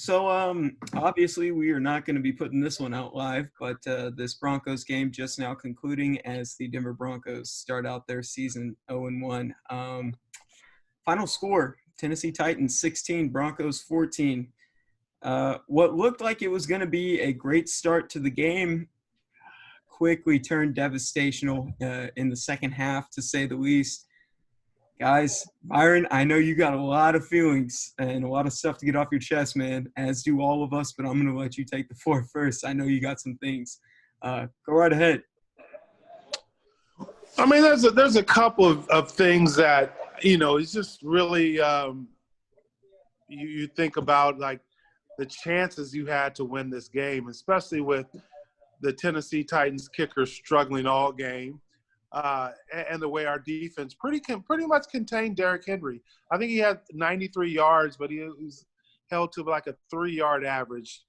Obviously we are not going to be putting this one out live, but this Broncos game just now concluding as the Denver Broncos start out their season 0-1. Final score, Tennessee Titans 16, Broncos 14. What looked like it was going to be a great start to the game quickly turned devastational in the second half, to say the least. Guys, Byron, I know you got a lot of feelings and a lot of stuff to get off your chest, man, as do all of us, but I'm going to let you take the floor first. I know you got some things. Go right ahead. I mean, there's a couple of things that, it's just really you think about, like, the chances you had to win this game, especially with the Tennessee Titans kicker struggling all game. And the way our defense pretty much contained Derrick Henry. I think he had 93 yards, but he was held to like a 3-yard average.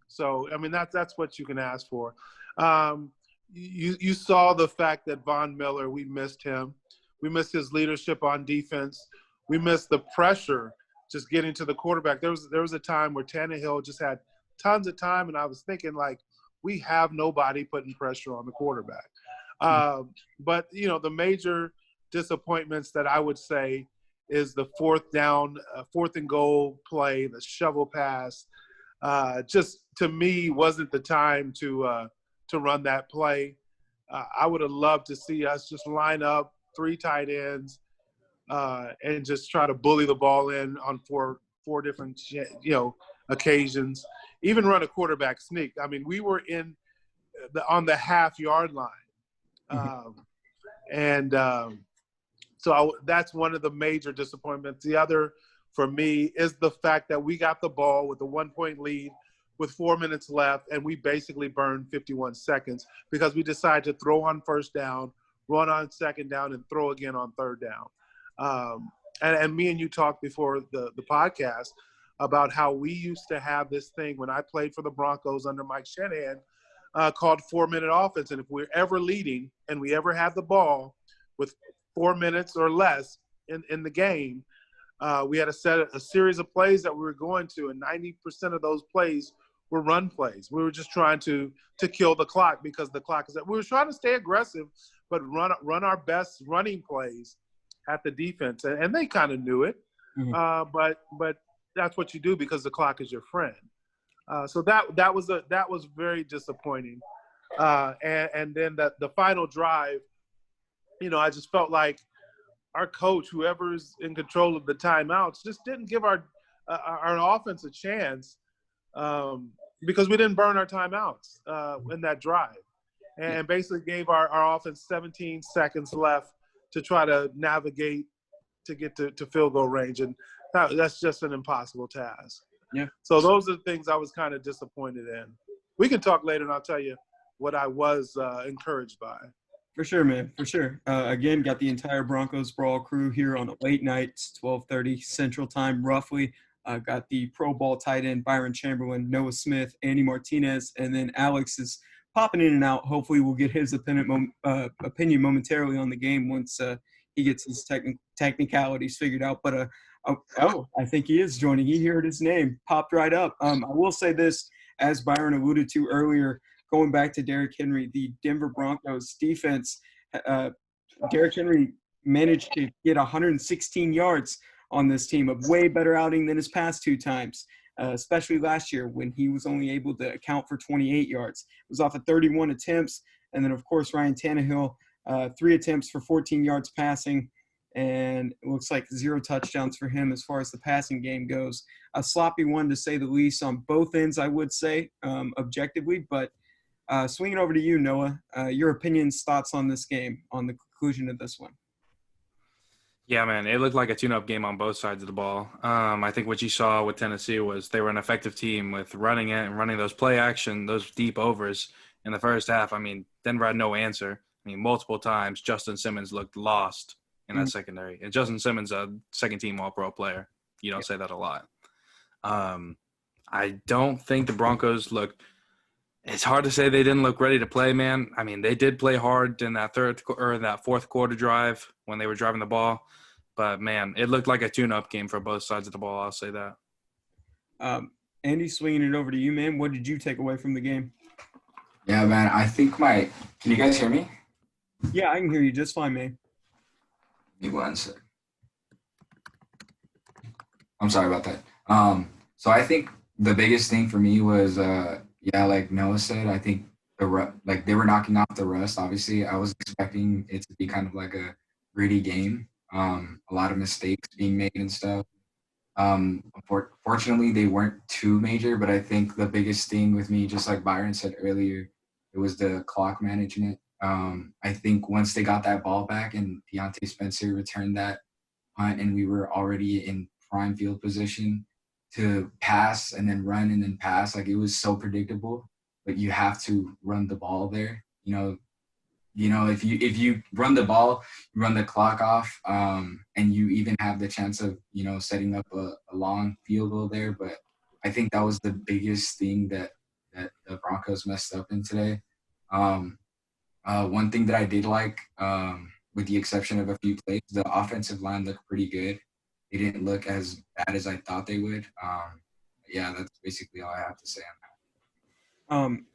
So, I mean, that's what you can ask for. You saw the fact that Von Miller, we missed him. We missed his leadership on defense. We missed the pressure just getting to the quarterback. There was a time where Tannehill just had tons of time, and I was thinking, like, we have nobody putting pressure on the quarterback. But, the major disappointments that I would say is the fourth and goal play, the shovel pass. Just, to me, wasn't the time to run that play. I would have loved to see us just line up 3 tight ends and just try to bully the ball in on four different, occasions. Even run a quarterback sneak. I mean, we were on the half-yard line. So that's one of the major disappointments. The other, for me, is the fact that we got the ball with a 1-point lead with 4 minutes left, and we basically burned 51 seconds because we decided to throw on first down, run on second down, and throw again on third down. And me and you talked before the podcast about how we used to have this thing when I played for the Broncos under Mike Shanahan, called 4-minute offense. And if we're ever leading and we ever have the ball with 4 minutes or less in the game, we had a series of plays that we were going to, and 90% of those plays were run plays. We were just trying to kill the clock because the clock is – we were trying to stay aggressive but run our best running plays at the defense. And they kind of knew it. Mm-hmm. But that's what you do because the clock is your friend. So that was very disappointing. And then the final drive, I just felt like our coach, whoever's in control of the timeouts, just didn't give our offense a chance because we didn't burn our timeouts in that drive, and basically gave our offense 17 seconds left to try to navigate to get to field goal range, and that's just an impossible task. Yeah. So those are the things I was kind of disappointed in. We can talk later, and I'll tell you what I was encouraged by. For sure, man. For sure. Again, got the entire Broncos Brawl crew here on a late night, 12:30 Central Time, roughly. Got the Pro Bowl tight end Byron Chamberlain, Noah Smith, Andy Martinez, and then Alex is popping in and out. Hopefully we'll get his opinion momentarily on the game once he gets his technicalities figured out. But I think he is joining. He heard his name, popped right up. I will say this, as Byron alluded to earlier, going back to Derrick Henry, the Denver Broncos defense, Derrick Henry managed to get 116 yards on this team, a way better outing than his past 2 times, especially last year when he was only able to account for 28 yards. It was off of 31 attempts. And then, of course, Ryan Tannehill, 3 attempts for 14 yards passing. And it looks like 0 touchdowns for him as far as the passing game goes. A sloppy one, to say the least, on both ends, I would say, objectively. But swinging over to you, Noah, your opinions, thoughts on this game, on the conclusion of this one. Yeah, man, it looked like a tune-up game on both sides of the ball. I think what you saw with Tennessee was they were an effective team with running it and running those play action, those deep overs in the first half. I mean, Denver had no answer. I mean, multiple times Justin Simmons looked lost in that secondary. And Justin Simmons, a second-team All-Pro player. You don't say that a lot. I don't think the Broncos looked – it's hard to say they didn't look ready to play, man. I mean, they did play hard in that fourth quarter drive when they were driving the ball. But, man, it looked like a tune-up game for both sides of the ball. I'll say that. Andy, swinging it over to you, man. What did you take away from the game? Yeah, man. I think my. Can you guys hear me? Yeah, I can hear you just fine, man. Give me one sec. I'm sorry about that. So I think the biggest thing for me was, yeah, like Noah said, I think like they were knocking off the rust. Obviously, I was expecting it to be kind of like a gritty game. A lot of mistakes being made and stuff. Fortunately, they weren't too major, but I think the biggest thing with me, just like Byron said earlier, it was the clock management. I think once they got that ball back and Deontay Spencer returned that punt and we were already in prime field position to pass and then run and then pass, like it was so predictable, but you have to run the ball there. If you run the ball, you run the clock off, and you even have the chance of setting up a long field goal there. But I think that was the biggest thing that the Broncos messed up in today. One thing that I did like, with the exception of a few plays, the offensive line looked pretty good. They didn't look as bad as I thought they would. Yeah, that's basically all I have to say on that.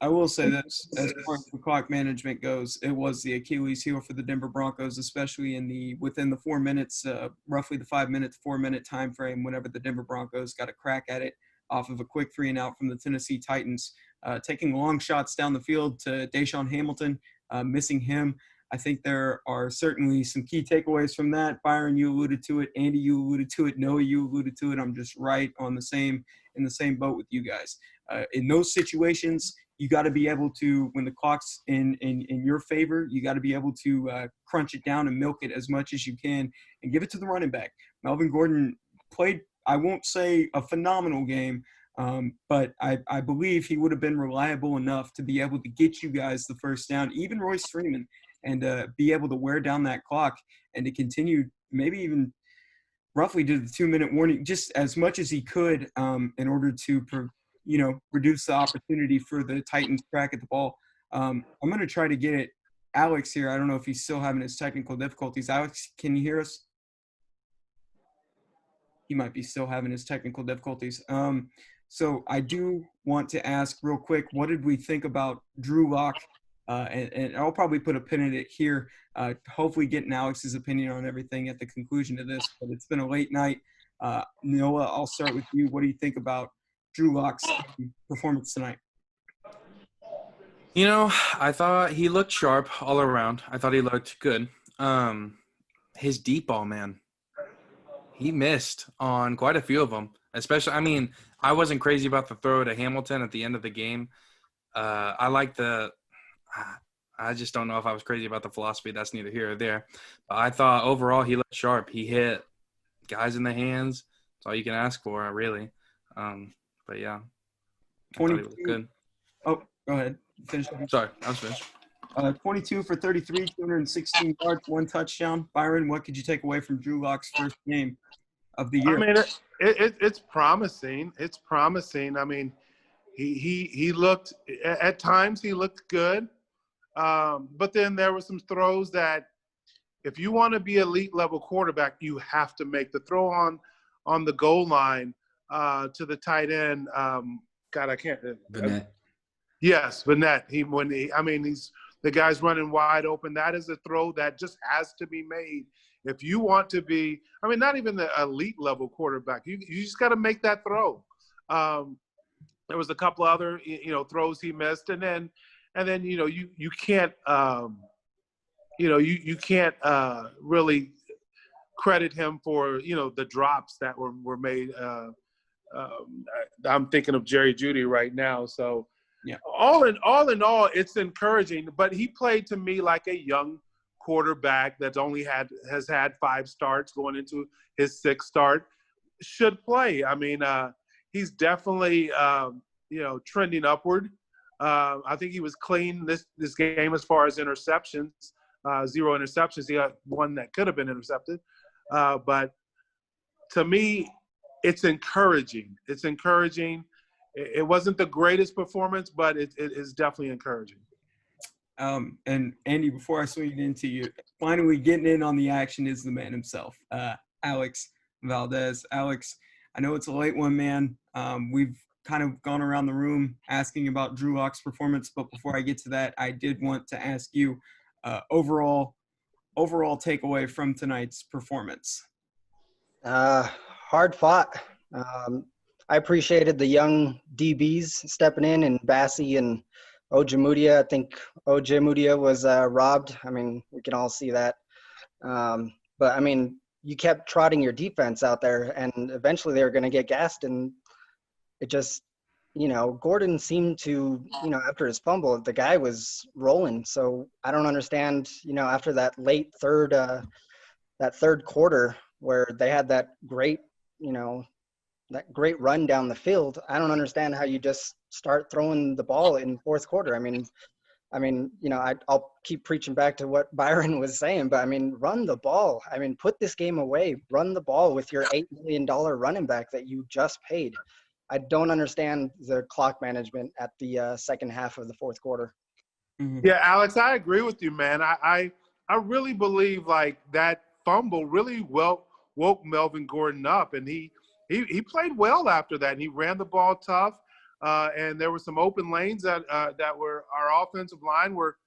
I will say this, as far as the clock management goes, it was the Achilles heel for the Denver Broncos, especially within the 4 minutes, roughly the 5 minutes, 4 minute time frame, whenever the Denver Broncos got a crack at it off of a quick 3-and-out from the Tennessee Titans, taking long shots down the field to Deshaun Hamilton, missing him. I think there are certainly some key takeaways from that. Byron, you alluded to it. Andy, you alluded to it. Noah, you alluded to it. I'm just right in the same boat with you guys. In those situations, you got to be able to, when the clock's in your favor, you got to be able to crunch it down and milk it as much as you can and give it to the running back. Melvin Gordon played, I won't say a phenomenal game, but I believe he would have been reliable enough to be able to get you guys the first down, even Royce Freeman, and be able to wear down that clock and to continue maybe even roughly to the 2-minute warning, just as much as he could, in order to reduce the opportunity for the Titans crack at the ball. I'm going to try to get Alex here. I don't know if he's still having his technical difficulties. Alex, can you hear us? He might be still having his technical difficulties. So I do want to ask real quick, what did we think about Drew Lock? And I'll probably put a pin in it here, hopefully getting Alex's opinion on everything at the conclusion of this. But it's been a late night. Noah, I'll start with you. What do you think about Drew Lock's performance tonight? I thought he looked sharp all around. I thought he looked good. His deep ball, man, he missed on quite a few of them. Especially, I wasn't crazy about the throw to Hamilton at the end of the game. I just don't know if I was crazy about the philosophy. That's neither here or there. But I thought overall he looked sharp. He hit guys in the hands. That's all you can ask for, really. But yeah, I thought he looked good. Oh, go ahead. Finish. Sorry, I was finished. 22 for 33, 216 yards, 1 touchdown. Byron, what could you take away from Drew Lock's first game of the year? It's promising. It's promising. He looked – at times he looked good. But then there were some throws that if you want to be elite level quarterback, you have to make the throw on the goal line to the tight end. God, I can't – Bennett. Yes, Bennett. He's the guy's running wide open. That is a throw that just has to be made. If you want to be – not even the elite level quarterback. You just got to make that throw. There was a couple other, throws he missed, and then you can't, you can't really credit him for the drops that were made. I'm thinking of Jerry Jeudy right now. So yeah, all in all, it's encouraging. But he played to me like a young quarterback that's has had 5 starts going into his 6th start. Should play. He's definitely, trending upward. I think he was clean this game as far as interceptions. 0 interceptions. He got 1 that could have been intercepted. But to me, it's encouraging. It's encouraging. It wasn't the greatest performance, but it is definitely encouraging. And Andy, before I swing it into you, finally getting in on the action is the man himself, Alex Valdez. Alex, I know it's a late one, man. We've kind of gone around the room asking about Drew Lock's performance, but before I get to that, I did want to ask you overall takeaway from tonight's performance. Hard fought. I appreciated the young DBs stepping in, and Bassie and Ojemudia. I think Ojemudia was robbed. I mean, we can all see that. But I mean, you kept trotting your defense out there, and eventually they were going to get gassed. And it just, Gordon seemed to, after his fumble, the guy was rolling. So I don't understand, after that late third quarter where they had that great run down the field, I don't understand how you just start throwing the ball in fourth quarter. I mean, I'll keep preaching back to what Byron was saying, but I mean, run the ball. I mean, put this game away. Run the ball with your $8 million running back that you just paid. I don't understand the clock management at the second half of the fourth quarter. Mm-hmm. Yeah, Alex, I agree with you, man. I really believe like that fumble really woke Melvin Gordon up, and he played well after that. And he ran the ball tough. And there were some open lanes that were our offensive line were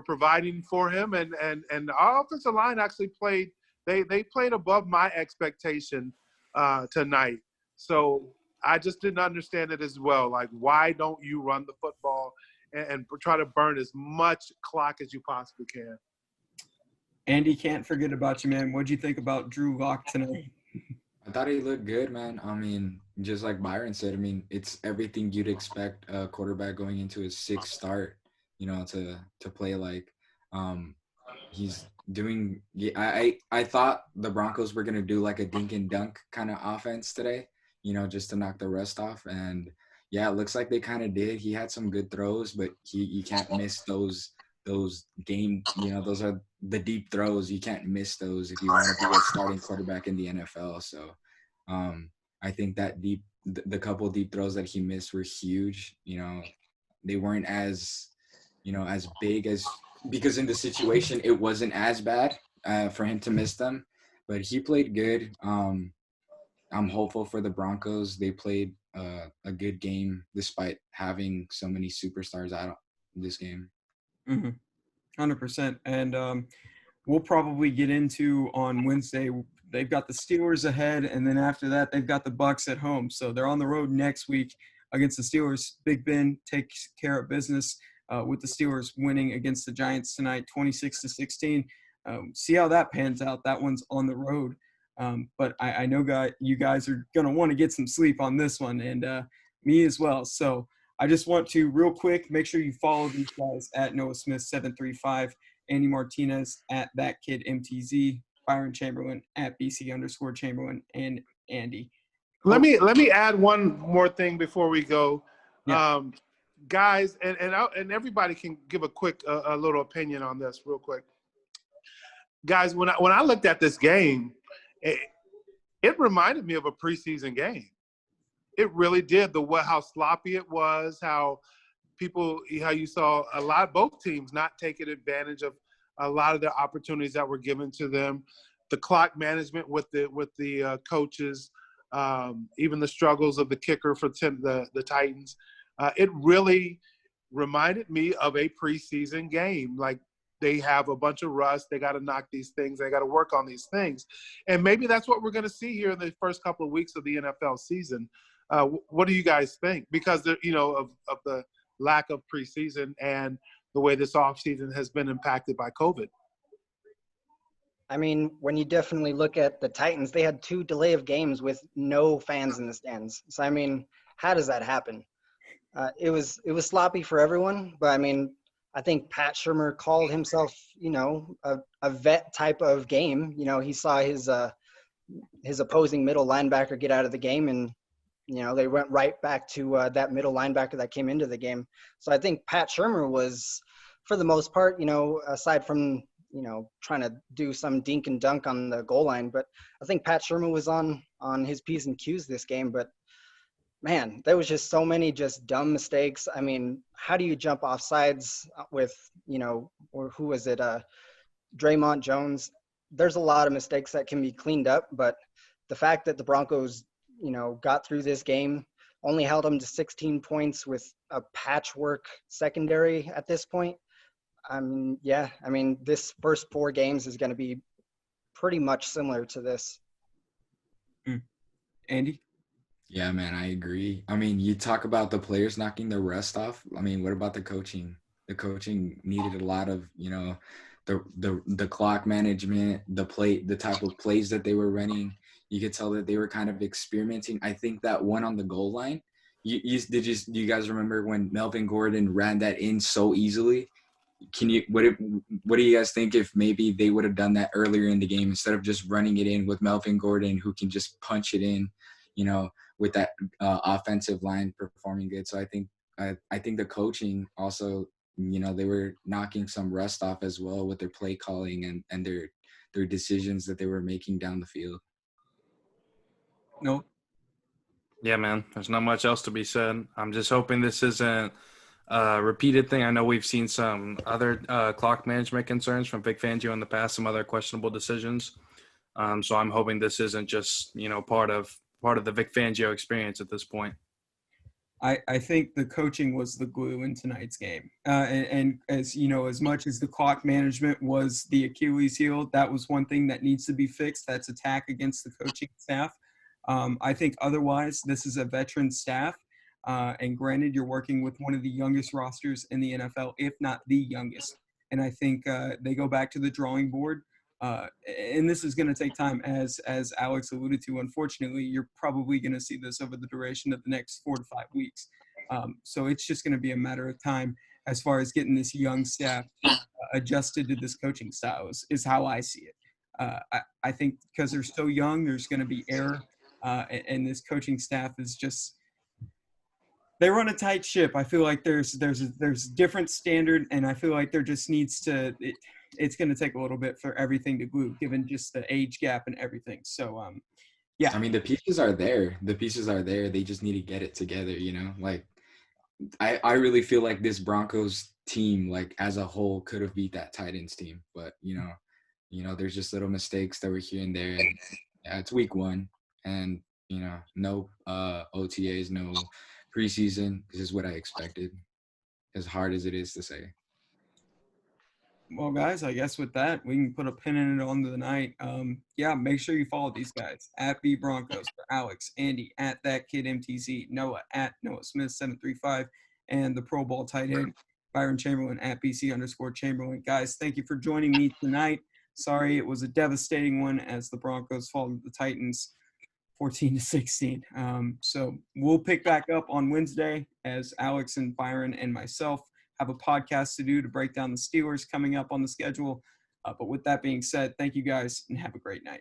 providing for him, and our offensive line actually played. They played above my expectation tonight. So I just didn't understand it as well. Like, why don't you run the football and try to burn as much clock as you possibly can? Andy, can't forget about you, man. What'd you think about Drew Lock tonight? I thought he looked good, man. I mean, just like Byron said, I mean, it's everything you'd expect a quarterback going into his sixth start, to play like. He's doing – I thought the Broncos were going to do like a dink and dunk kind of offense today, just to knock the rust off. And, yeah, it looks like they kind of did. He had some good throws, but you can't miss those game – those are the deep throws. You can't miss those if you want to be a starting quarterback in the NFL. So I think that the couple deep throws that he missed were huge. They weren't as big as – because in the situation it wasn't as bad for him to miss them, but he played good. I'm hopeful for the Broncos. They played a good game despite having so many superstars out this game. 100%. And we'll probably get into on Wednesday. They've got the Steelers ahead, and then after that, they've got the Bucs at home. So they're on the road next week against the Steelers. Big Ben takes care of business with the Steelers winning against the Giants tonight, 26-16. See how that pans out. That one's on the road. But I know you guys are going to want to get some sleep on this one, and me as well. So I just want to, real quick, make sure you follow these guys at Noah Smith 735, Andy Martinez at ThatKidMTZ, Byron Chamberlain at BC_Chamberlain, and Andy. Let me add one more thing before we go. Yeah. Guys, and everybody can give a quick a little opinion on this real quick. Guys, when I looked at this game, it reminded me of a preseason game. It really did. How sloppy it was, how you saw both teams not taking advantage of a lot of the opportunities that were given to them, the clock management with the coaches, even the struggles of the kicker for the Titans. It really reminded me of a preseason game. Like, they have a bunch of rust. They got to knock these things. They got to work on these things. And maybe that's what we're going to see here in the first couple of weeks of the NFL season. What do you guys think? Because, of the lack of preseason and the way this offseason has been impacted by COVID. I mean, when you definitely look at the Titans, they had 2 delay of games with no fans in the stands. So, I mean, how does that happen? It was sloppy for everyone, but I mean, I think Pat Shurmur called himself, a vet type of game. He saw his opposing middle linebacker get out of the game, and they went right back to that middle linebacker that came into the game. So I think Pat Shurmur was, for the most part, aside from trying to do some dink and dunk on the goal line, but I think Pat Shurmur was on his P's and Q's this game. But man, there was just so many just dumb mistakes. I mean, how do you jump off sides with, or who was it? Draymond Jones. There's a lot of mistakes that can be cleaned up, but the fact that the Broncos, got through this game only held them to 16 points with a patchwork secondary at this point. This first 4 games is going to be pretty much similar to this. Andy? Yeah, man, I agree. I mean, you talk about the players knocking the rust off. I mean, what about the coaching? The coaching needed a lot of, the clock management, the type of plays that they were running. You could tell that they were kind of experimenting. I think that one on the goal line, do you guys remember when Melvin Gordon ran that in so easily? What do you guys think if maybe they would have done that earlier in the game instead of just running it in with Melvin Gordon, who can just punch it in, with that offensive line performing good. So I think the coaching also, they were knocking some rust off as well with their play calling and their decisions that they were making down the field. No. Yeah, man. There's not much else to be said. I'm just hoping this isn't a repeated thing. I know we've seen some other clock management concerns from Vic Fangio in the past, some other questionable decisions. So I'm hoping this isn't just, part of the Vic Fangio experience at this point. I think the coaching was the glue in tonight's game. And as you know, as much as the clock management was the Achilles heel, that was one thing that needs to be fixed. That's attack against the coaching staff. I think otherwise, this is a veteran staff. And granted, you're working with one of the youngest rosters in the NFL, if not the youngest. And I think they go back to the drawing board. And this is going to take time, as Alex alluded to. Unfortunately, you're probably going to see this over the duration of the next 4 to 5 weeks. So it's just going to be a matter of time as far as getting this young staff adjusted to this coaching style is how I see it. I think because they're so young, there's going to be error. And this coaching staff is just – they run a tight ship. I feel like there's different standard, and I feel like there just needs to it's going to take a little bit for everything to glue, given just the age gap and everything. So, yeah. I mean, the pieces are there. They just need to get it together, Like, I really feel like this Broncos team, like, as a whole, could have beat that Titans team. But, there's just little mistakes that were here and there. And, yeah, it's week 1. And, no OTAs, no preseason. This is what I expected, as hard as it is to say. Well, guys, I guess with that, we can put a pin in it on the night. Make sure you follow these guys at B Broncos for Alex, Andy at That Kid MTZ, Noah at Noah Smith 735, and the Pro Bowl tight end Byron Chamberlain at BC_Chamberlain. Guys, thank you for joining me tonight. Sorry, it was a devastating one as the Broncos fall to the Titans 14-16. So we'll pick back up on Wednesday as Alex and Byron and myself have a podcast to do to break down the Steelers coming up on the schedule. But with that being said, thank you guys and have a great night.